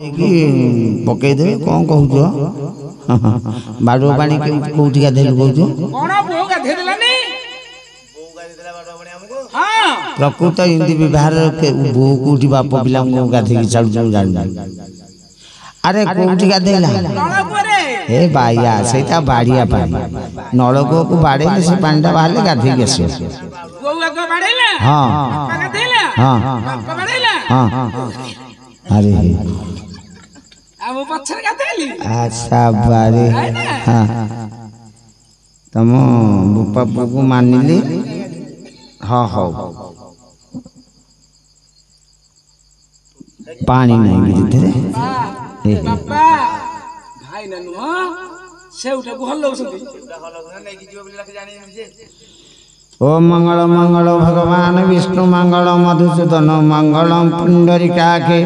पकई दे कौन कहूछ बाड़ो पानी कोठी गाधेलु कहूछ प्रकृत हिंदी व्यवहार बो कोठी बाप पिला गाधे छाड़ू जान अरे कोठी गाधेला ए बाइया सेटा बाड़िया पानी नलको को बाड़े से पानी बाहर गाधे आसे हाँ हाँ हाँ अरे अच्छा बारे हाँ तुम बुपा को मानिली हाँ हाँ पानी नहीं मिलते रे भाई ना नुआ सेउटा को हल्लो सके सेउटा हल्लो नहीं कि जीव बोली रख जानी मुझे ओम मंगल मंगल भगवान विष्णु मंगल मधुसूदन मंगल पुंडरीकाखे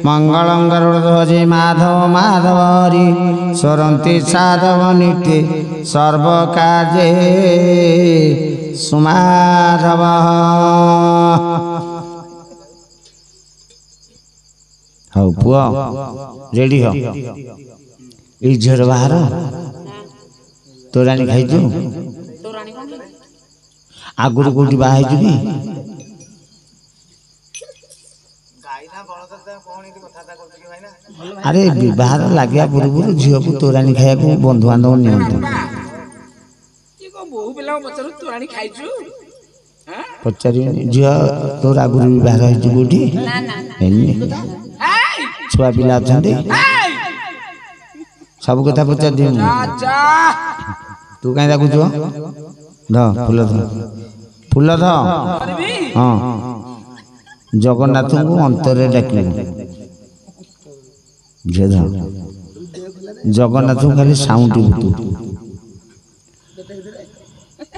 मंगल गरुड़ध्वज माधव माधव हरि स्वरंती साधव नित्य सर्व कार्ये सुमाधव हौ पुआ रेडी हो ई झर बाहर तोरानी खाइजु तोरानी कोन आगुर कोठी बाहाई जुबी अरे विवाह लगे पूर्व झील को तोराणी खाया बंधु बांधव नि पचार झील तोर आगुरी विवाह होती छुआ पिला अच्छा सब कथा पचार दी तू कहीं डाकुच ध फूल ध हाँ जगन्नाथ को अंतरे डाक जगन्नाथ खाली साउंड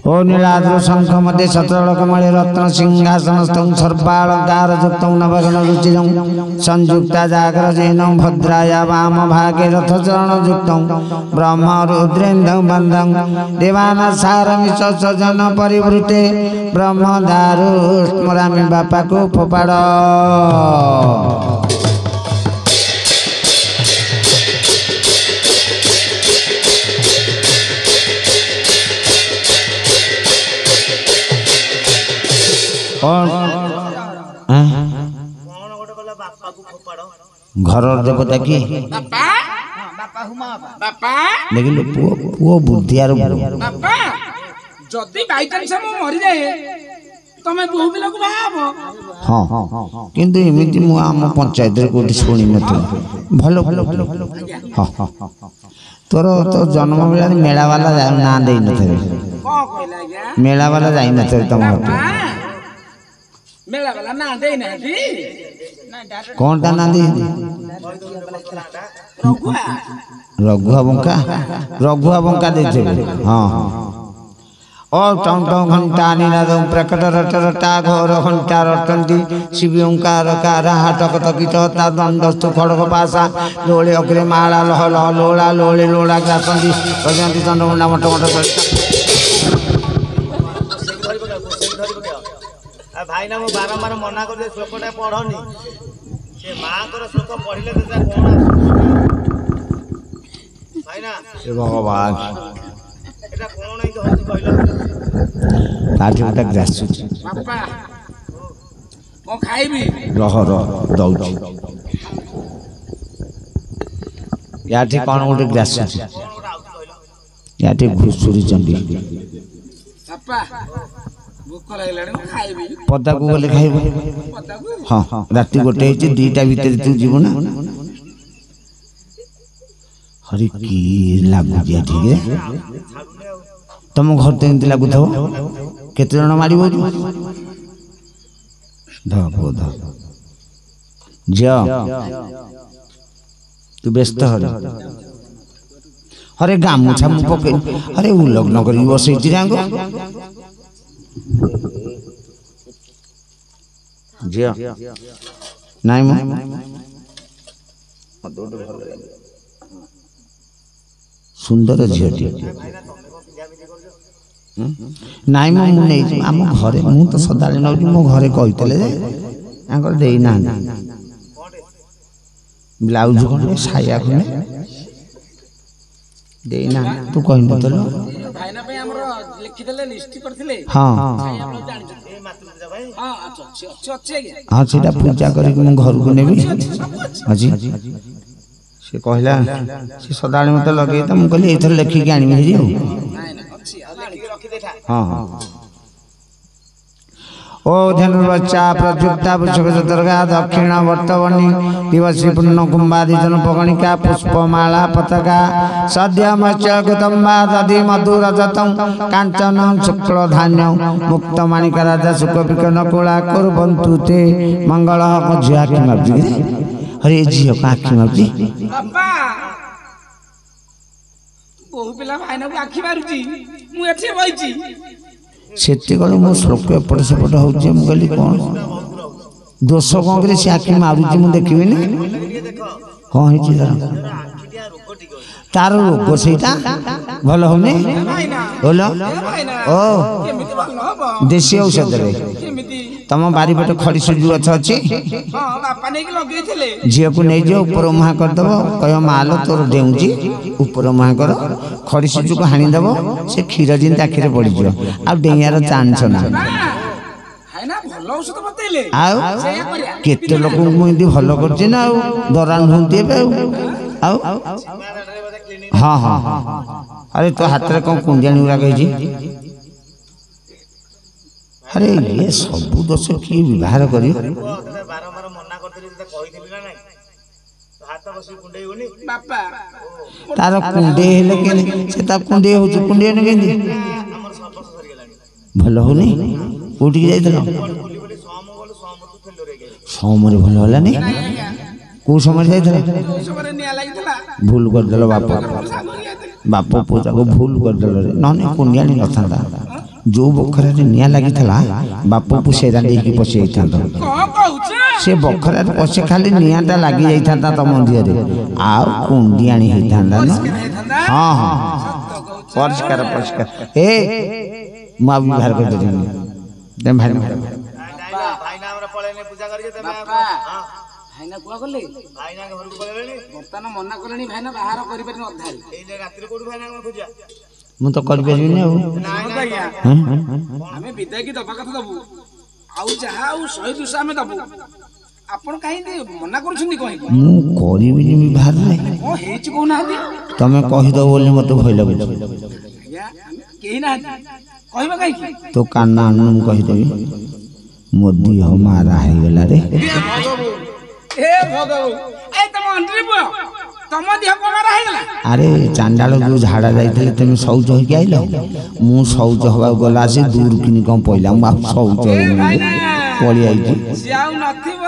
ओ नीलाद्र शंख मध्य शतरकमणि रत्न सिंहासन सर्वालंकार युक्त नवघन रुचिर संयुक्ता जागरजेन भद्राया वाम भागे रथ चरण युक्त ब्रह्म रुद्रेन्द्र बंधं देवाना सारमिष सजन परिवृते ब्रह्म दारु स्मरामि बापा को फोपाड़ घर देवता की लेकिन पुओ बुद्धियार जदी बाई चांस मो मरि जाए तमे बहु पिला को बाहाबो हां किंतु एमिति मु आम पंचायत रे कोठी सुनी नथि भलो हां तोर तो जन्म बेला मेला वाला ना देई नथे को कहला गया मेला वाला जाई नथे तुम मेला वाला ना देई ना दी कौन ता ना दी रघुआ बंका देते हाँ ओ टं टं घंटा निनाद प्रकट रट रटा घोर घंटा रटंती शिव ओंकार कार हाटक तकित ता दंडस्तु खड़ग पासा लोळे अग्रे माला लह लह लोळा लोळे लोळा गातंती भजंती चंडमुंडा मट मट भाई ना मु बारंबार मना कर दे श्लोकटा पढ़नी से मां कर श्लोक पढ़िले त कोन भाई ना हे भगवान एटा कोन नै होची कहलो काठीटा ग्रासु बापा को खाइबी रह दउची याठी कोन गोटे ग्रासु याठी घुसुरी चंडी बापा भूख लागलानी खाइबी पदा को बोले खाइबो हां राती गोटे हिची दीटा भीतर तू जीव ना हरि की लागु दिया ठीक है तुम घर तो एंती लागु थो केते जण मारिबो धबो ध जा तू व्यस्त हरे गामुछा मु पके अरे उ लग्न करी बसै जिरांगो जिया नाइ म सुंदर झीटी नाइ म मु नै आम घरे मु तो सदाले नउजी मो घरे कहितले जे आंकर देई ना ବ୍ଲାଉଜ ଖଣ୍ଡେ ସାୟା ଖଣ୍ଡେ ଦେଇନା ତୁ କହିନଥିଲୁ ଭାଇନା ପାଇଁ ଆମର ଲେଖିଦେଲେ ଲିଷ୍ଟ କରିଥିଲେ ହଁ ଆପଣ ଜାଣିଛନ୍ତି ଏ ମାତୃପୂଜା ପାଇଁ ହଁ ଅଛି ଆଜ୍ଞା ହଁ ସେଇଟା ପୂଜା କରିକି ମୁଁ ଘରକୁ ନେବି ଆଜି ସେ କହିଲା ସେ ସଦାବେଳେ ମତେ ଲଗେଇ ତ ମୁଁ କହିଲି ଏଇଥର ଲେଖିକି ଆଣିବି ହେରି ଆଉ ନାଇଁ ଅଛି ଆଉ ଟିକେ ରଖିଦେଇଥା ହଁ ହଁ ओ धनुर्वच्चा प्रयुक्ता पुष्पचतुर्गा दक्षिण वर्तवनी दिवसी पूर्ण कुंभादिजन पगणिका पुष्पमाला पताका सद्य मत्स्य कुतुम्बा दधि मधुरजतं कांचन शुक्ल धान्य मुक्त माणिका राजा सुखपिक नकुला कुर्वन्तु ते मंगल को झियो आखि मारुची अरे झियो को आखि मारुची ବାପା ବହୁ ପିଲା ଭାଇନାକୁ ଆଖି ମାରୁଛି ମୁଁ ଏଠି ବଇଛି ସେତିକଳୁ ମୋ ଶ୍ଲୋକ ଏପଟ ସେପଟ ହଉଛି ମୁଁ କହିଲି କ'ଣ ଦୋଷ କ'ଣ କରି ସେ ଆଖି ମାରୁଛି ମୁଁ ଦେଖିବିନି କ'ଣ ହେଇଛି ତାର ରୋଗ ସେଇଟା ଭଲ ହଉନି ଭଲ ଓ କେମିତି ଭଲ ହବ ଦେଶୀ ଔଷଧରେ କେମିତି ତମ ବାରିପଟେ ଖଡ଼ି ସୁଜି ଗଛ ଅଛି ହଁ ବାପା ନେଇକି ଲଗେଇଥିଲେ ଝିଅକୁ ନେଇଯିବ ଉପର ମୁହାଁ କରିଦେବ କହିବ ମାଲୋ ତୋର ଡେଉଁଛି ଉପର ମୁହାଁ କର ଖଡ଼ି ସୁଜିକୁ ହାଣିଦେବ ସେ କ୍ଷୀର ଯେମିତି ଆଖିରେ ପଡ଼ିଯିବ ଆଉ ଡେଇଁବାର ଚାନ୍ସ ନାହିଁ ଭାଇନା ଭଲ ଔଷଧ ବତେଇଲେ ଆଉ ସେଇଆ କରିବା କେତେ ଲୋକଙ୍କୁ ମୁଁ ଏମିତି ଭଲ କରୁଛି ନା ଆଉ ଦରାଣ ହୁଅନ୍ତି ଏବେ ଆଉ ହଁ ହଁ ଆରେ ତୋ ହାତରେ କ'ଣ କୁଣ୍ଡିଆଣି ଗୁଡ଼ାକ ହେଇଛି ଆରେ ଇଏ ସବୁ ଦୋଷ କିଏ ବ୍ୟବହାର କରିବ ବାରମ୍ବାର ମନା କରିଦେଲି ତତେ କହିଥିଲି ନା ନାଇଁ ହାତ ବସି କୁଣ୍ଡେଇବୁନି ବାପା ତାର କୁଣ୍ଡେଇ ହେଲେ କେମିତି ସେ ତା କୁଣ୍ଡେଇ ହଉଛି କୁଣ୍ଡେଇନି କେମିତି ଆମର ସର୍ବଶ ସରିଗଲାଣି ଭଲ ହଉନି କୋଉଠିକି ଯାଇଥିଲ ବୋଲି ବୋଲି ସମ ଗଲୁ ସମକୁ ଫେଲରେ ହେଇଗଲା ସମୟରେ ଭଲ ହେଲାନି କୋଉ ସମୟରେ ଯାଇଥିଲ ସମୟରେ ନିଆଁ ଲାଗିଥିଲା ଭୁଲ କରିଦେଲ ବାପ ବାପ ପୁଅ ତାକୁ ଭୁଲ କରିଦେଲ ନହେଲେ କୁଣ୍ଡିଆଣି ନଥାନ୍ତା ଯୋଉ ବଖରାରେ ନିଆଁ ଲାଗିଥିଲା ବାପକୁ ସେରା ଦେଇକି ପଶି ଯାଇଥାନ୍ତ କଣ କହୁଛ ସେ ବଖରାରେ ପଶି ଖାଲି ନିଆଁଟା ଲାଗି ଯାଇଥାନ୍ତା ତମ ଦେହରେ ଆଉ କୁଣ୍ଡିଆଣି ହେଇଥାନ୍ତା ନା ହଁ ହଁ ପରିଷ୍କାର ପରିଷ୍କାର ଏ ମୁଁ ଆଉ ବ୍ୟବହାର କରିପାରିବିନି ଭାଇ ଭାଇନା ଆମର ପଳେଇଲେ ପୂଜା କରିକି ତମେ ବାପା ଭାଇନା କୁଆ ଗଲେ ଭାଇନା ଘରକୁ ପଳେଇଲେଣି ବର୍ତ୍ତମାନ ମନା କଲେଣି ଭାଇନା ବାହାର କରିପାରିନି ଅଧାରେ ଏଇ ରାତିରେ କୋଉଠି ଭାଇନା ପୂଜା ମୁଁ ତ କରିପାରିବିନି ଆଉ ଆଜ୍ଞା ଆମେ ବିଦାୟକି ଦବା କଥା ଦବୁ ଆଉ ଯାହା ଆଉ 100-200 ଆମେ ଦବୁ ଆପଣ କାହିଁକି ମନା କରୁଛନ୍ତି କହିକି ମୁଁ କରିବିନି ବ୍ୟବହାରରେ କଣ ହେଇଛି କହୁନାହାନ୍ତି ତମେ କହିଦବ ବୋଲି ମତେ ଭୟ ଲାଗୁଛି ଆଜ୍ଞା କେହି ନାହାନ୍ତି କହିବା କାହିଁକି ତୋ କାନ ଆଣୁ ମୁଁ କହିଦେବି ମୋ ଦିହ ମାରା ହେଇଗଲା ରେ ହେ ଭଗବାନ ଏ ତମ ଅଣ୍ଟିରେ ପୁଅ ତମ ଦେହ କମାରା ହେଇଗଲା ଆରେ ଚାଣ୍ଡାଳ ଯୋଉ ଝାଡ଼ା ଯାଇଥିଲେ ତମେ ଶୌଚ ହେଇକି ଆଇଲ ମୁଁ ଶୌଚ ହବାକୁ ଗଲା ଆସି ଦୂର କିନି କ'ଣ ପଇଲା ମୁଁ ଆଉ ଶୌଚ ହେଇନି ପଳି ଆଇଛି ସିଏ ଆଉ ନଥିବ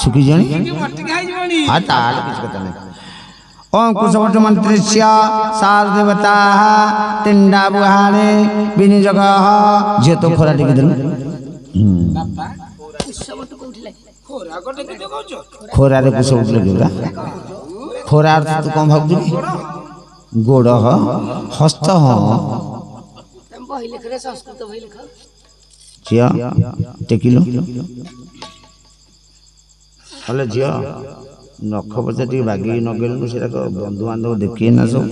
ଶୁଖି ଜଣି ମଟି ଖାଇଯିବଣି ହଁ ତାହେଲେ କିଛି କଥା ନାହିଁ ओम कुशवट मंत्रिष्य सार देवता तिंडा बुहाने विनिजग जे तो खोरा टिक देलु ବାପା କୁଶବଟ କୋଉଠି ଲାଗି ଖୋରା ଗୋଟେ କେତେ କହୁଛ खोरा रे कुशवट लगेला खोरा अर्थ तू कौन भाग गोड़ हस्त ତମ ବହି ଲେଖରେ ସଂସ୍କୃତ ବହି ଲେଖ झिया टेकिलो हेलो झिया नख पचा टी बागी नगेलु सेटा को बंधु बांधव देखिए ना सब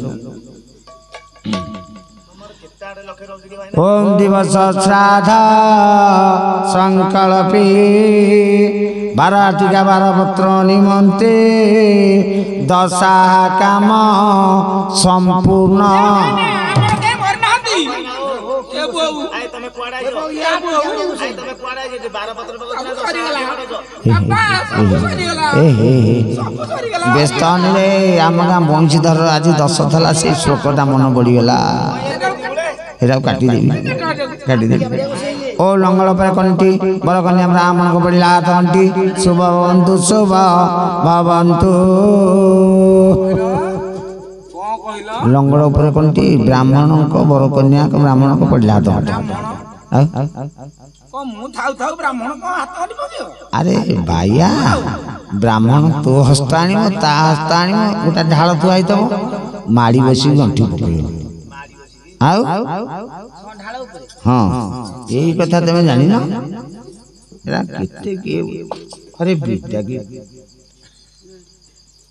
ओम दिवस श्राद्ध संकल्पी 12 टीका 12 पत्र निमंते दशा काम संपूर्ण ତମେ କୁଆଡେ ତମେ କୁଆଡେ 12 ପତ୍ର ବ୍ୟସ୍ତ ରେ ଆମ ଗାଁ ବଂଶୀଧର ଆଜି 10 ଥିଲା ସେଇ ଶ୍ଲୋକଟା ମନ ପଡ଼ିଗଲା ଏଟା କାଟିଦେବି ଓ ଲଙ୍ଗଳ ପରେ କଣ୍ଟି ବର କନ୍ୟା ବ୍ରାହ୍ମଣଙ୍କ ପଡ଼ିଲା ହାତ କଣ୍ଟି ଶୁଭ ଭବନ୍ତୁ ଶୁଭ ଭବନ୍ତୁ ଲଙ୍ଗଳ ଉପରେ କଣ୍ଟି ବ୍ରାହ୍ମଣଙ୍କ ବର କନ୍ୟାଙ୍କ ବ୍ରାହ୍ମଣଙ୍କ ପଡ଼ିଲା ହାତ ଆରେ ବାଇଆ ବ୍ରାହ୍ମଣ ତୋ ହସ୍ତ ଆଣିବ ତା ହସ୍ତ ଆଣିବ ଗୋଟା ଢାଳ ଥୁଆ ହେଇଥିବ ମାଡ଼ି ବସିକି ଗଣ୍ଠି ପକେଇବ ଆଉ ହଁ ଏଇ କଥା ତମେ ଜାଣିନ ଏରା କେତେ କିଏ ଆରେ ବିଟା କି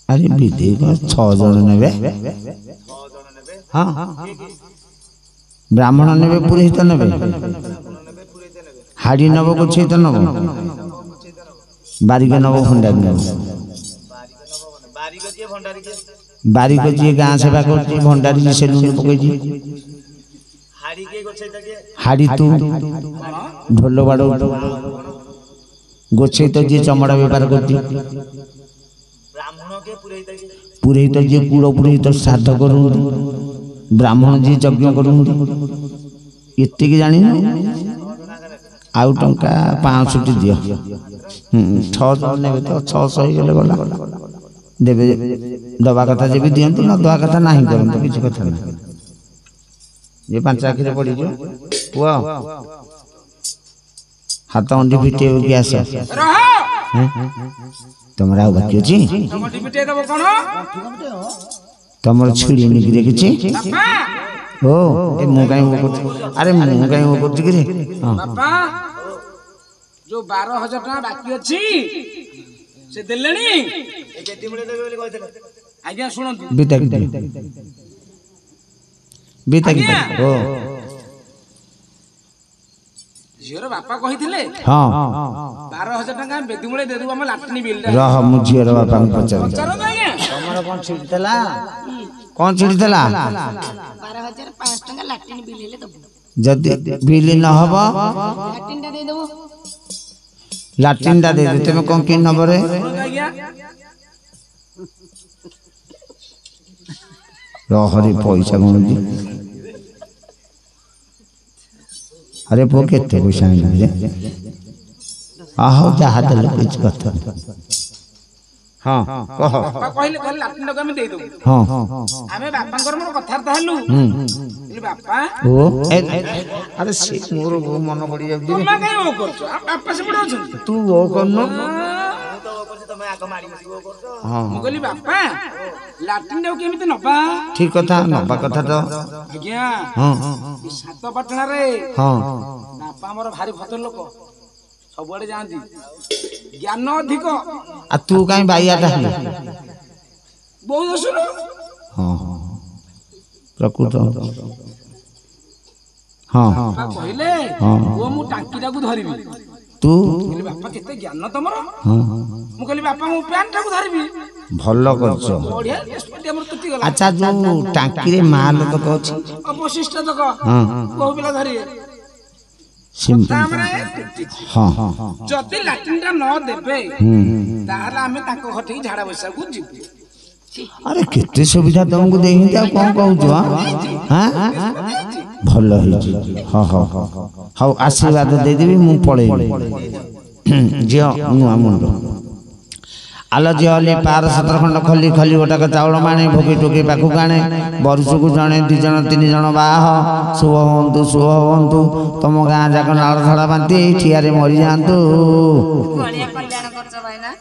अरे विधि को 6 जन नेबे 6 ଜଣ ନେବେ हाँ କିଏ କିଏ ब्राह्मण नेबे पुरोहित नेबे ଆପଣ ନେବେ ପୁରୋହିତ ନେବେ हाड़ी नब गोछित नब बारिक नब भंडारी नब ବାରିକ କିଏ ଭଣ୍ଡାରୀ କିଏ बारिक जी गाँ सेवा कर भंडारी जी से लुणी पकई ହାଡି କିଏ ଗୋଛେଇତା କିଏ हाड़ी तू ढोल बाड़ गोछित जी चमड़ा बेपार कर ବ୍ରାହ୍ମଣ କିଏ ପୁରୋହିତ କିଏ पुरोहित जी कूल पुरोहित श्राद्ध करूँ ब्राह्मण जी यज्ञ करूँ एतिक जानी आउ टंका 500 दियो 6 जन नेबे तो 600 ही गले गला देबे दबा कथा जे भी दियंतु न दबा कथा नाही करंतु किछ कथा नहीं ये 5 आखिरे पड़ी जो पुआ हाथ अंडी फिटे हो गया से रह तमरा बाकी अछि तम डिबिटे देबो कोन तमर छुरी निकरे किछि बापा ओ ए मु काई वो अरे मु काई वो करछि कि रे हां बापा जो 12000 टका बाकी अछि से देलेनी ଏ କେତେ ମିଳେ ଦେବେ ବୋଲି କହିଥିଲେ आज्ञा शुणु बीता ओ झीर बापा कही हाँ 12000 टका बेदी मूले दे देबो हम लाटनी बिल रह मु झीर बापा को पचार पचारो आज्ञा तमर कोन छिड़तला कोन छिड़तला 12500 टका लाटिन बिल हेले दबो जदी बिल न हबो लाटिन टा दे देबो लाटिन दा दे दे तुम कोन की नंबर है आज्ञा रहरी पैसा कोन दी अरे पो केते पैसा आइले आहो जहा दल कुछ कथा हां कह बापा कहले कहले लाटनी टका हम दे देबो हां आमे बापांकर मोर कथा हलु कहले बापा ओ अरे से मोर मन पड़ी जाउ तुमा काई ओ करछ बापा से पड़ो छ तू ओ करनो ମୁଁ ତ କରୁଛି ତମେ ଆଗ ମାରି ବସିବ କରୁଛ हां मु कहली बापा लाटनी टाउ केमिति नबा ठीक कथा नबा कथा तो आज्ञा हां ई सात पटना रे हां बापा हमर भारी भद्र लोक सबुआडे जांती ज्ञान अधिक आ तू काई बाईयाटा हले बहुत सुनो हां प्रकृत हां बापा कहले हाँ। ओ मु टांकीटा को धरिबी तू कहली बापा केते ज्ञान तमर हां मु कहली बापा मु पैंट टाको धरिबी भलो करछ बढ़िया स्पीड हमर टुटी गला अच्छा जो टांकी रे माल तो कहछ अवशिष्ट तक हां बहु पिला धरि सिम तामरे हां हां जति लाटिनटा न देबे ताहला हमें ताको घठी झाड़ा बसा को जिबू अरे केते सुविधा तुमको देही आ कोन कहू हां भलो ही हां हां हां आशीर्वाद दे देबी मु पळे जियो नुआ मुंडो आलो जियोली 5-17 खंड खली खली गोटाक चाउल माने भोगी टोकी पाखु गाणे बरसुकु जणे 2 जण 3 जण बाह शुभ होंतु तम गां जाक नाळ धड़ा बांती ठियारे मरि जांतु बढिया कल्याण करछ भाइना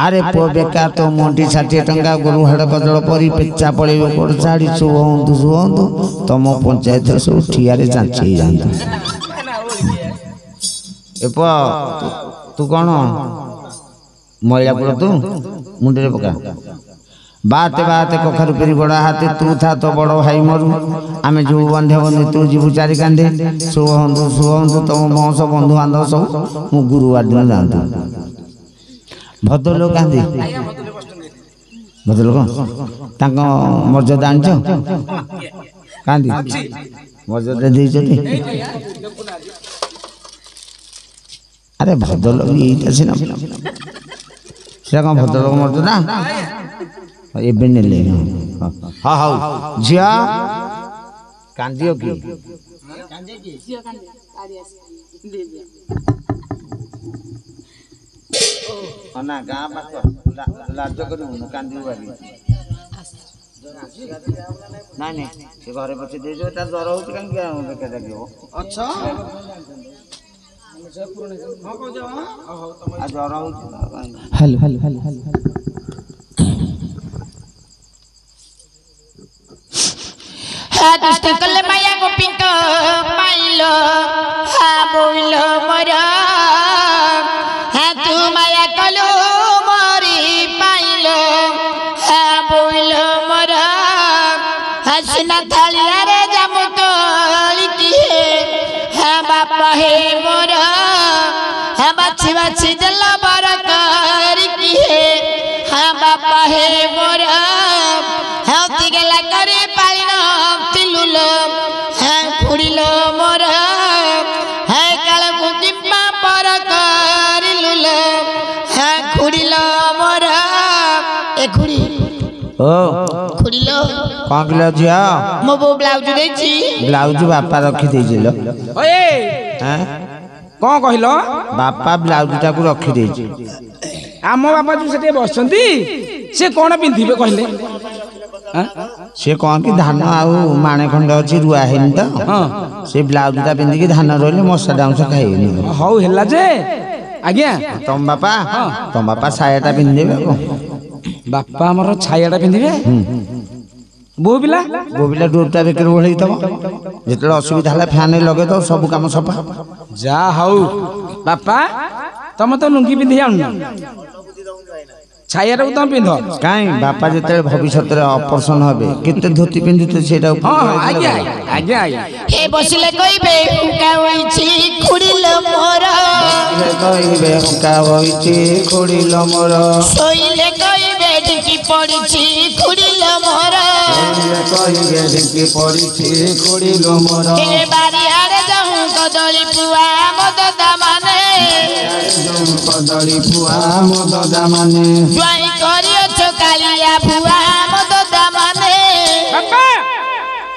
अरे पो बेका तो मोंटी 60 टंका गुरु हाड़ कजल परी पेचा पळेबो कोड छाड़ी शुभ होंतु तम पंचायत सब ठियारे जांची जांतु ए पो तू कोन महिला पुर तू मुंडे पका बाते बाते कखारु पेरी बड़ा हाथे तू था तो बड़ भाई मरु आमे जो बंधे बंधे तू जीवु चारि कांदे शुभ होंतु तम वंश बंधु बांधव सब मु गुरुवार दिन जांतु भद्र लोक कांदे भद्र लोक तांको मर्यादा आनछ कांदी मर्यादा देइछथि अरे भद्र लोक एटा सिना सेटा कौन भद्र लोक मर्यादा एबे नेले हां हां झिया कांदियो की जियो कांदे आरी आसी दे दे ना गाँ पाख लाज कर कांदी बारी नाई नाई से घरे पछे दे जो तार ज्वर होची कांगी बेका जागियो अच्छा आ ज्वर होची हेलो हेलो हेलो हेलो दुष्ट कले माया गोपिंक पाइलो हा बोइलो मोरा हा तू माया कलो मोरी पाइलो सुना थालिया रे जामु तोलिकी है बापा हे मोर है बाछी बाछी जल बर करिकी है बापा हे मोर है तिगला करे पालिन तिलुल है खुड़िलो मोर है काल कुकिम्मा पर करिलुल है खुड़िलो मोर ए खुड़ी ओ खुड़िलो कौन किलो झिया मो बो ब्लाउज देछि ब्लाउज बापा रखी देइजिलो ओए हैं कौन कहिलो बापा ब्लाउज टाकू रखी देइछि आम बापा जो सेठी बसचंती से कोन पिंधिबे कहले से कौन कि धान आउ माणे खंड अछि रुआ हेन त हां से ब्लाउज टा पिंधि कि धान रोले मसा डाउस खाइनी हौ हेला जे आज्ञा तम बापा सायाटा पिंधिबे बापा हमर छायाटा पिंधिबे बो बिला डोरटा बेकर ओढ़ी तब जेतले असुविधा होला फैन लगे तो सब काम सफा जा हौ बापा तम तो लुंगी पिंधि आउन छायाटा तुम पिंध काई बापा जेतले भविष्यत रे ऑपरेशन होबे केते धोती पिंधुते सेटा हां आज्ञा आज्ञा हे बसिले कइबे हुका होइछि खुड़िलो मोर कइबे हुका होइछि खुड़िलो मोर सोइले कइबे ढिकी पड़िछि खुड़िलो मोर कइबे ढिकी पड़िछि खुड़िलो मोर हे बारी आरे जाऊं कदली पुआ मद दामाने कदली पुआ मद दामाने ज्वाई करियो चकालिया पुआ मद दामाने बापा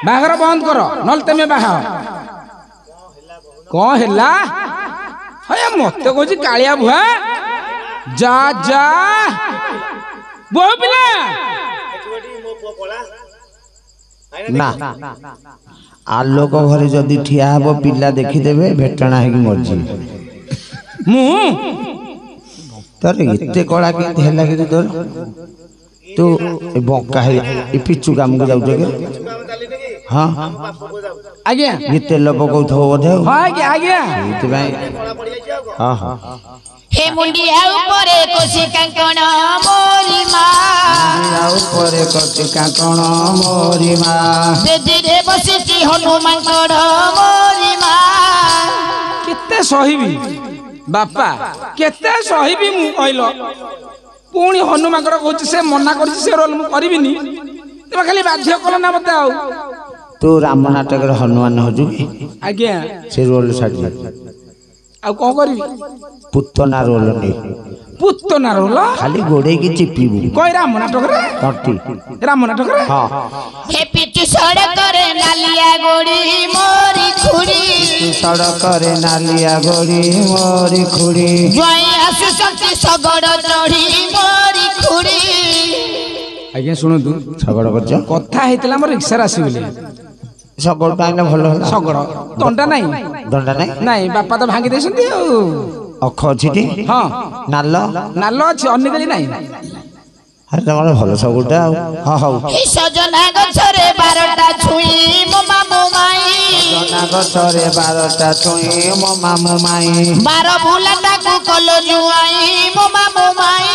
बाहर बंद करो नल तमे बाहा कौन हेला हय मते कोजी कालिया भुआ जा जा बो पिला ना आलोक घरे जदि ठिया हबो पिला देखि देबे भेटणा हेगी मरजी मु तोर इते कळा के हेला कि तोर तू ए बंका है ए पिचु काम को जाउ के हां आज्ञा ये तेल पकौथो बोधे हां आज्ञा आज्ञा इते भाई हां हां हे मुंडिया ऊपरे कोसी कांकण मोरी मा ऊपरे कोसी कांकण मोरी मा बेदिरे बसिछि हनुमान कड़ मोरी मा केते सहीबी बापा केते सहीबी मु कहलो पुणी हनुमान कड़ कहछि से मना करछि से रोल मु करबिनी तबे खाली बाध्य कल ना मते आउ तू राम नाटक रे हनुमान होजु आज्ञा से रोल साडी आ कोन करबी पुत्तना रोल नै पुत्तना रोल खाली गोडे की चिपीबू कोई राम नाटक रे कटी राम नाटक रे हां हे पिचु सड़क रे नालिया गोड़ी मोरी खुड़ी सड़क रे नालिया गोड़ी मोरी खुड़ी ज्वाई आसु संति सगड़ चढ़ी मोरी खुड़ी आज्ञा सुनतु सगड़ करछ कथा हेतला मोर रिक्शा रासी बोली सगड़ पाइना भलो होला सगड़ दंडा नाही दंडा नै नाही बापा तो भांगी देसंती अख अछि टी हां नाल नाल अछि अन्य गली नाही अरे तमर भलो सगुटा हां हां हे सजना गछरे 12टा छुई मो मामू माई सजना गछरे 12टा छुई मो मामू माई 12 भुलाटा को कलो जुआई मो मामू माई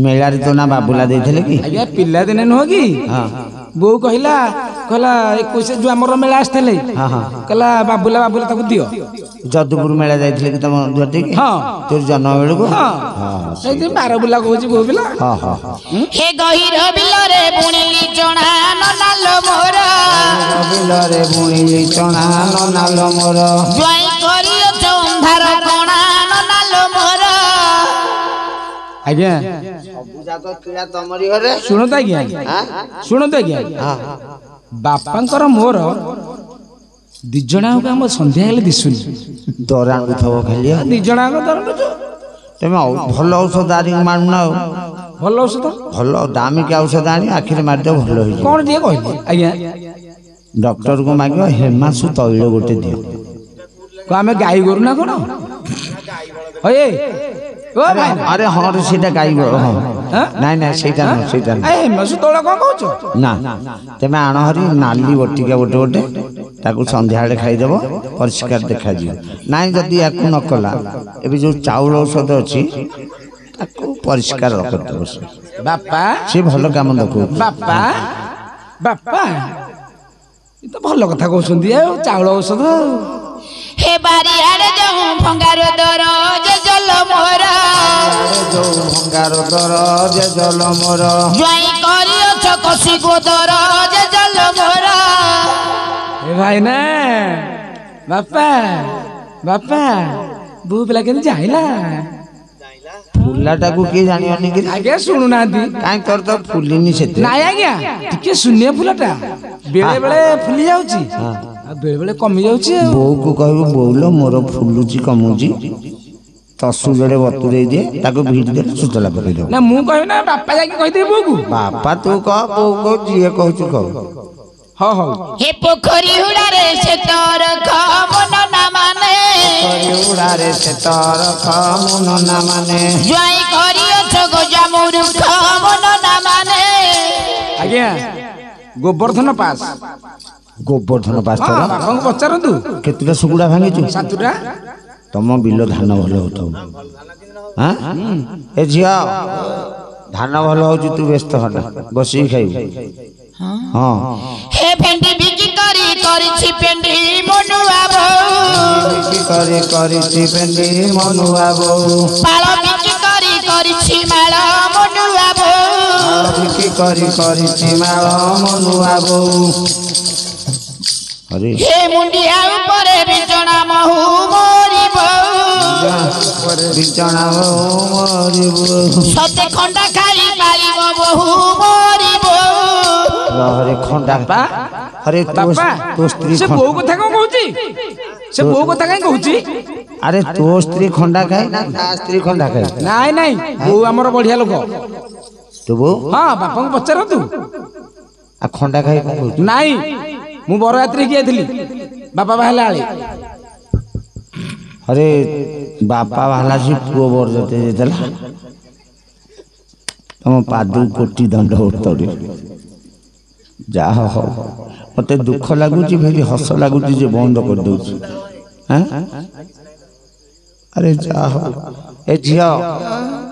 मेला रे तो ना बाबूला देथिले की आज्ञा पिल्ला दिने न होगी हां बो कहिला कहला 21 जो हमर मेला आस्थले हां हां कहला बाबूला बाबूला ताकू दियो जदुपुर मेला जाइथिले कि तम दुआते की हां तोर जन्म बेलु को हां हां सेति 12 बुला कहूची बो बिला हां हां हे गहिर बिलरे बुणिली चणा ननालो मोर बिलरे बुणिली चणा ननालो मोर ज्वाई करियो चंधार कोणा ननालो मोर आज्ञा जाको किला तमरी घरे सुनो त आज्ञा हां सुनो त आज्ञा हां बापांकर मोर दिजणाको हम संध्या हेले दिसुनी दरान उठव खाली ଦି ଜଣାଙ୍କ ଦରଣ୍ଡ तमे भलो औषध आरी मारना ଭଲ ଔଷଧ भलो दामिक औषध आनी आखिर मार दे भलो होई କଣ ଟିକେ କହିଲେ ଆଜ୍ଞା डॉक्टर को मागियो हेमासु तैल गोटे दियो କଣ ଆମେ ଗାଈ ଗୋରୁ ନା କଣ ଓଏ ओ भाई अरे हाँ रे सीटा गाई हाँ नहीं नहीं सीटा ना सीटा ना ए मसु तोला कौन कहछ ना तेमे आण हरी नाली बटिका गोटे गोटे ताकू संध्या बेले खाई देबो परिष्कार देखा जियो नाही जदी याकू न कला एबे जो चाउल औषध अछि ताकू परिष्कार कर देबो बापा से भलो काम देखो बापा ବାପା ଏ ତ ଭଲ କଥା କହୁଛନ୍ତି ଆଉ ଚାଉଳ ଔଷଧ हे बारियाड़े जो भंगार दर जे जल मोर ଯୋଉ ଭଙ୍ଗାର ଦର ଯେ ଜଲ ମୋର ज्वाई करियो कसी गोदर जे जल मोर ଏ ଭାଇ ନା ବାପା ବାପା ବୋଉ ପିଲା କେମିତି ଯାଇଲା ଫୁଲାଟାକୁ କିଏ ଜାଣିବନି କି ଆଜ୍ଞା ଶୁଣୁନାହାନ୍ତି କାହିଁ ତୋର ତ ଫୁଲିନି ସେଥିରେ ନାଇଁ ଆଜ୍ଞା ଟିକେ ଶୂନ୍ୟ ଫୁଲଟା ବେଳେ ବେଳେ ଫୁଲି ଯାଉଛି ଆଉ ବେଳେ ବେଳେ କମି ଯାଉଛି ଆଉ ବୋଉକୁ କହିବୁ ବୋଉଲୋ ମୋର ଫୁଲୁଛି କମୁଛି ତସୁଲରେ ବତୁରେଇ ଦିଏ ତାକୁ ଭିଡ଼ି ଦେଲେ ସୁତଲା ପକେଇଦବ ନା ମୁଁ କହିବି ନା ବାପା ଯାଇକି କହିଦେବି ବୋଉକୁ ବାପା ତୁ କହ ବୋଉ କହ ଯିଏ କହୁଛୁ କହ ହଉ ହଉ हे पोखरी हुड़ारे से तोर खमन ना माने ଉଡ଼ାରେ ସେ ତର ଖମୁନ ନା ମାନେ ज्वाई करियो गोजा मोर खमन ना माने ଆଜ୍ଞା ଗୋବର୍ଦ୍ଧନ ପାସ୍ ଗୋବର୍ଦ୍ଧନ ହଁ ପାସ୍ତର ବାପାଙ୍କୁ ପଚାରନ୍ତୁ କେତେଟା ଶୁକୁଡ଼ା ଭାଙ୍ଗିଛୁ 7ଟା ତମ ବିଲ ଧାନ ଭଲ ହଉଥିବ ଏ ଝିଅ ଧାନ ଭଲ ହଉଛି ତୁ ବ୍ୟସ୍ତ ହନା ବସିକି ଖାଇବୁ ହଁ हे भेंडी बिकी करी करिछि पेंडी मनुआ बो ବିକି କରିଛି ପେଣ୍ଡି ମନୁଆ ବୋଉ पाळ बिकी करी करिछि माळ मनुआ बो ବିକି କରିଛି ମାଳ ମନୁଆ ବୋଉ अरे हे मुंडिया ऊपर बिचना महू मोरी बो बिचना मरिबो सते खंडा खाई पारिबो बहु मोरी बो हरे खंडा अरे ବାପା तो स्त्री ସେ ବୋଉ କଥା କଣ କହୁଛି ସେ ବୋଉ କଥା କାଇଁ କହୁଛି अरे तो स्त्री खंडा खाए ना ता स्त्री खंडा खाए ନାଇଁ ନାଇଁ ବୋଉ ଆମର ବଢିଆ ଲୋକ तो वो ହଁ ବାପାଙ୍କୁ ପଚାରନ୍ତୁ आ खंडा खाए कौन कहू ନାଇଁ ମୁଁ ବରଯାତ୍ରୀ କି ଯାଇଥିଲି ବାପା ବାହାରିଲା ବେଳେ अरे बापा वाला से पुओ बर जते देला तुम पादु कोटी दंड होतरे जा हो मते दुख लागुची भेरी हस लागुची जे बंद कर दउची हैं अरे जा हो ए झिया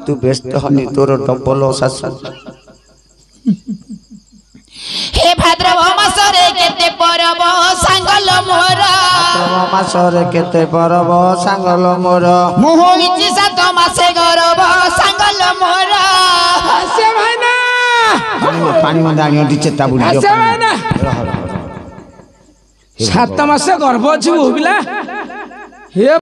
तू व्यस्त हनी तोर डबल सासु हे भाद्रव मासरे केते परब सांगल मोर मासरे केते परब सांगल मोर मुहुइछि सात मासे गरब सांगल मोर ଆସେ ଭାଇନା पानी में दाणी चेता बुझी ଆସେ ଭାଇନା 7 ମାସ ଗର୍ଭ ଅଛି ବୋଉ ପିଲା ହେ